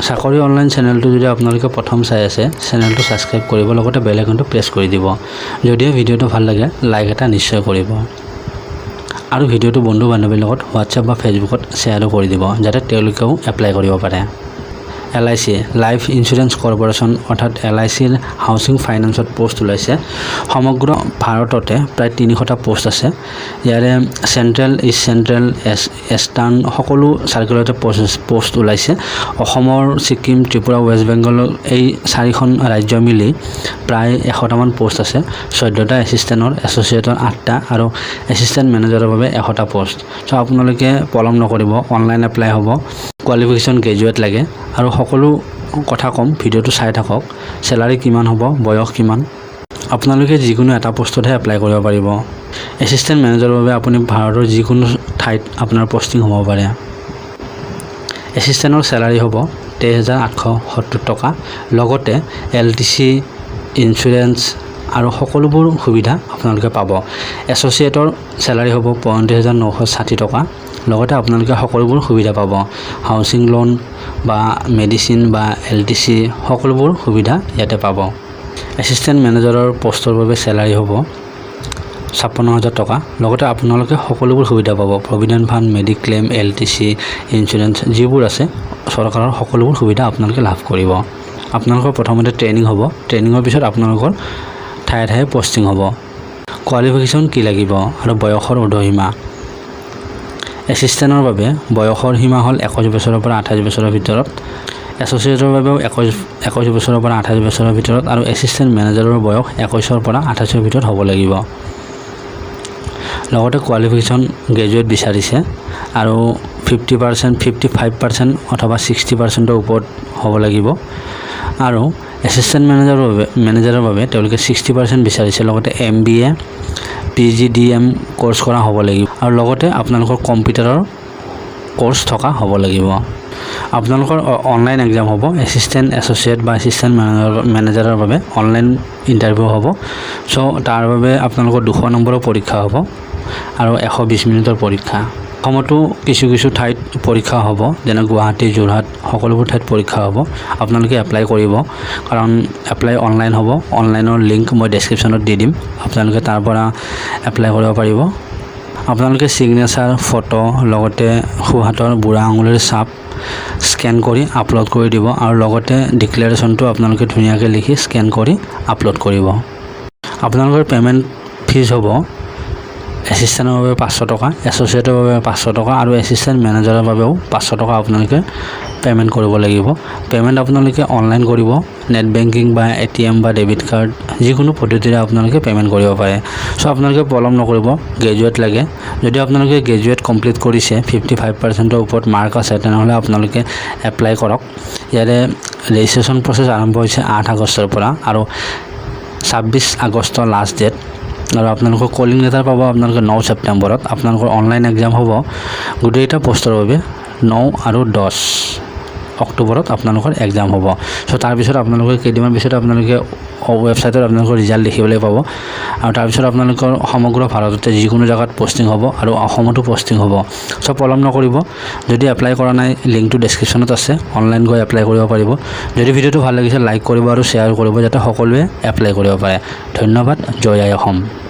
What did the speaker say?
চাকৰি অনলাইন চেনেলটো যদি আপোনালোকে প্ৰথম চাই আছে চেনেলটো সাবস্ক্ৰাইব কৰিব লগতে বেল আইকনটো প্ৰেছ কৰি দিব যদি ভিডিঅ'টো ভাল লাগে লাইক এটা নিশ্চয় কৰিব আৰু ভিডিঅ'টো বন্ধু বান্ধৱীৰ লগত WhatsApp বা Facebookত শ্বেয়াৰো কৰি দিব যাতে তেওঁলোকেও এপ্লাই কৰিব পাৰে LIC লাইফ ইন্সুৰেন্স কৰ্পোৰেচন অৰ্থাৎ LICৰ হাউচিং ফাইনেন্সত পোষ্ট ওলাইছে সমগ্ৰ ভাৰততে প্ৰায় 300টা পোষ্ট আছে ইয়াৰে সেন্ট্ৰেল ইষ্ট সেন্ট্ৰেল ইষ্টাৰ্ণ সকলো সাৰ্কুলাৰতে পোষ্ট ওলাইছে অসমৰ সিকিম ত্ৰিপুৰা ৱেষ্ট বেংগল এই চাৰিখন ৰাজ্য মিলি প্ৰায় 100টা মান পোষ্ট আছে 14টা এসিস্ট্যান্টৰ এছ'চিয়েটৰ 8টা আৰু এসিস্ট্যান্ট মেনেজাৰৰ বাবে 100টা পোষ্ট সো আপোনালোকে পলম নকৰিব অনলাইন এপ্লাই হ'ব কোৱালিফিকেশ্যন গ্ৰেজুৱেট লাগে আৰু সকলো কথা কম ভিডিঅ'টো চাই থাকক স্যালাৰি কিমান হ'ব বয়স কিমান আপোনালোকে যিকোনো এটা পোষ্টতহে এপ্লাই কৰিব পাৰিব এসিস্ট্যান্ট মেনেজাৰৰ বাবে আপুনি ভাৰতৰ যিকোনো ঠাইত আপোনাৰ পোষ্টিং হ'ব পাৰে এসিস্ট্যান্টৰ স্যালাৰি হ'ব 23870 টকা লগতে LTC ইন্সুৰেন্স আৰু সকলোবোৰ সুবিধা আপোনালোকে পাব এছ'চিয়েটৰ স্যালাৰি হ'ব 35960 টকা লগতে আপোনালোকে সকলোবোৰ সুবিধা পাব হাউচিং লোন বা মেডিচিন বা LTC সকলোবোৰ সুবিধা ইয়াতে পাব এসিস্ট্যান্ট মেনেজাৰৰ পোষ্টৰ বাবে স্যালাৰি হ'ব 56000 টকা লগতে আপোনালোকে সকলোবোৰ সুবিধা পাব provident fund mediclaim LTC insurance যিবোৰ আছে চৰকাৰৰ সকলোবোৰ সুবিধা আপোনালোকে লাভ কৰিব আপোনালোকৰ প্ৰথমতে ট্ৰেইনিং হ'ব ট্ৰেইনিঙৰ পিছত আপোনালোকৰ ঠায়ে ঠায়ে পোষ্টিং হ'ব কোৱালিফিকেশ্যন কি লাগিব আৰু বয়সৰ উৰ্ধসীমা এসিস্ট্যান্টৰ বাবে বয়সৰ সীমা হ'ল 21 বছৰৰ পৰা 28 বছৰৰ ভিতৰত এছ'চিয়েটৰ বাবেও 21 বছৰৰ পৰা 28 বছৰৰ ভিতৰত আৰু এসিস্ট্যান্ট মেনেজাৰৰ বয়স 21ৰ পৰা 28ৰ ভিতৰত হ'ব লাগিব লগতে কোৱালিফিকেশ্যন গ্ৰেজুৱেট বিচাৰিছে আৰু 50% 55% অথবা 60%ৰ ওপৰত হ'ব লাগিব আৰু এসিস্ট্যান্ট মেনেজাৰৰ বাবে তেওঁলোকে 60% বিচাৰিছে লগতে MBA PGDM কোৰ্স কৰা হ'ব লাগিব আৰু লগতে আপোনালোকৰ কম্পিউটাৰৰ কোৰ্স থকা হ'ব লাগিব আপোনালোকৰ অনলাইন এক্সাম হ'ব এসিস্ট্যান্ট এছ'চিয়েট বা এসিস্ট্যান্ট মেনেজাৰৰ বাবে অনলাইন ইণ্টাৰভিউ হ'ব সো তাৰ বাবে আপোনালোকৰ 200 নম্বৰৰ পৰীক্ষা হ'ব আৰু 120 মিনিটৰ পৰীক্ষা অসমতো কিছু ঠাইত পৰীক্ষা হ'ব যেনে গুৱাহাটী যোৰহাট সকলোবোৰ ঠাইত পৰীক্ষা হ'ব আপোনালোকে এপ্লাই কৰিব কাৰণ এপ্লাই অনলাইন হ'ব অনলাইনৰ লিংক মই ডেসক্ৰিপচনত দি দিম আপোনালোকে তাৰ পৰা এপ্লাই কৰিব পাৰিব আপোনালোকে সিগনেচাৰ ফটো লগতে সোঁহাতৰ বুঢ়া আঙুলিৰ ছাপ স্ক্যান কৰি আপলোড কৰি দিব আৰু লগতে ডিক্লেৰেশ্যনটো আপোনালোকে ধুনীয়াকৈ লিখি স্ক্যান কৰি আপলোড কৰিব আপোনালোকৰ পেমেন্ট ফিজ হ'ব এসিস্ট্যান্টৰ বাবে 500 টকা এছ'চিয়েটৰ বাবে 500 টকা আৰু এসিস্ট্যান্ট মেনেজাৰৰ বাবেও 500 টকা আপোনালোকে পেমেন্ট কৰিব লাগিব পেমেন্ট আপোনালোকে অনলাইন কৰিব নেট বেংকিং বা ATM বা ডেবিট কাৰ্ড যিকোনো পদ্ধতিৰে আপোনালোকে পেমেন্ট কৰিব পাৰে সো আপোনালোকে পলম নকৰিব গ্ৰেজুৱেট লাগে যদি আপোনালোকে গ্ৰেজুৱেট কমপ্লিট কৰিছে 55%ৰ ওপৰত মাৰ্ক আছে তেনেহ'লে আপোনালোকে এপ্লাই কৰক ইয়াৰে ৰেজিষ্ট্ৰেশ্যন প্ৰচেছ আৰম্ভ হৈছে 8 আগষ্টৰ পৰা আৰু 26 আগষ্ট লাষ্ট ডেট আৰু আপোনালোকৰ কলিং লেটাৰ পাব আপোনালোকে 9 ছেপ্টেম্বৰত আপোনালোকৰ অনলাইন এক্সাম হ'ব গোটেইটা পোষ্টৰ বাবে 9 আৰু 10 অক্টোবৰত আপোনালোকৰ এক্সাম হ'ব সো তাৰ পিছত আপোনালোকে কেইদিনমান পিছত আপোনালোকে ৱেবছাইটত আপোনালোকৰ ৰিজাল্ট দেখিবলৈ পাব আৰু তাৰ পিছত আপোনালোকৰ সমগ্ৰ ভাৰততে যিকোনো জায়গাত পোষ্টিং হ'ব আৰু অসমতো পোষ্টিং হ'ব সো পলম নকৰিব যদি এপ্লাই কৰা নাই লিংকটো ডেসক্ৰিপচনত আছে অনলাইন গৈ এপ্লাই কৰিব পাৰিব যদি ভিডিঅ'টো ভাল লাগিছে লাইক কৰিব আৰু শ্বেয়াৰ কৰিব যাতে সকলোৱে এপ্লাই কৰিব পাৰে ধন্যবাদ জয় আই অসম